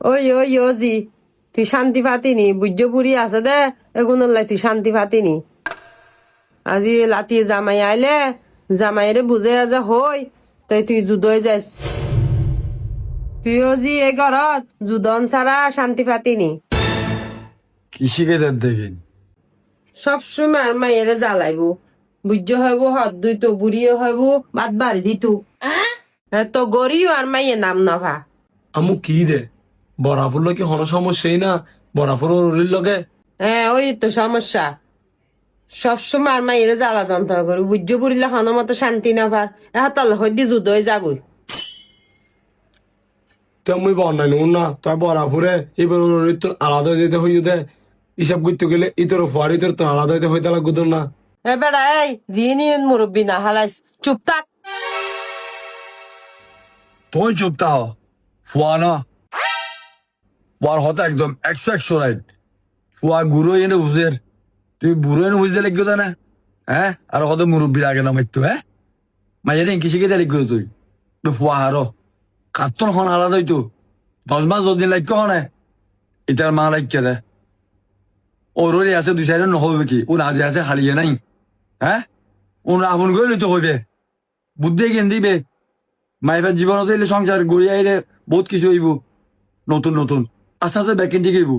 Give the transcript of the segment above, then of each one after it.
ওই ওই জি তুই শান্তি পাতিনি বুঝ্য বুড়ি আছে দে এগুন তুই শান্তি পাতিনি আজি লাতি জামাই আইলে জামাইরে বুঝে যা হই তাই তুই যুদই যাস তুইও জি এই ঘরত যুদন ছাড়া শান্তি পাতিনি কৃষিকে দেব দেখিন সবসময় আর মাইয়েরে জ্বালাইব বুঝ্য হইব হদ দুই তো বুড়িও হইব বাদ বাড়ি দিতু তো গরিও আর মাইয়ে নাম নভা আমু কি দে বরাফুর লোকে হন সমস্যাই না বরাফুর ওরির লগে হ্যাঁ ওই তো সমস্যা সবসময় আর মাইয়েরে জ্বালা যন্ত্রণা করি বুঝ্য বুড়িলে হন মতো শান্তি না ভার এহাতাল হইদি যুদই যাবই তো মুই বন্যাই নুন না তাই বরাফুরে এবার ওরির তোর আলাদা হয়ে যেতে হইও দে হিসাব করতে গেলে ইতর ফুয়ারি তোর তো আলাদা হইতে হইতে লাগতো না এবার এই যিনি মুরব্বী না হালাইস চুপ থাক তুই চুপ থাও ফুয়া না ফুয়ার হতা একদম 100 রাইট ফুয়া গুরু এনে বুঝের তুই বুড়ো এনে বুঝতে লিখবো না হ্যাঁ আর কত মুরব্বীর আগে না মারতো হ্যাঁ মাইয়া রে কিসে কেটে লিখবো তুই তুই ফুয়া হারো কার্তন হন আলাদা হইতো 10 মাস 10 দিন লাগতো হনে এটার মা লাগছে দে ওরই আছে 2 সাইড নহবে কি ও নাজে আছে হারিয়ে নাই হ্যাঁ ও আপন করে লইতে হইবে বুদ্ধি জ্ঞান দিবে মাইফার জীবনত এলে সংসার গড়িয়ে আইলে বহুত কিছু হইব নতুন নতুন আস্তে আস্তে ব্যাকেন্ড ঠিক হইব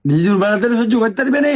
নিজের বেড়াতে সহ্য করতে পারবে না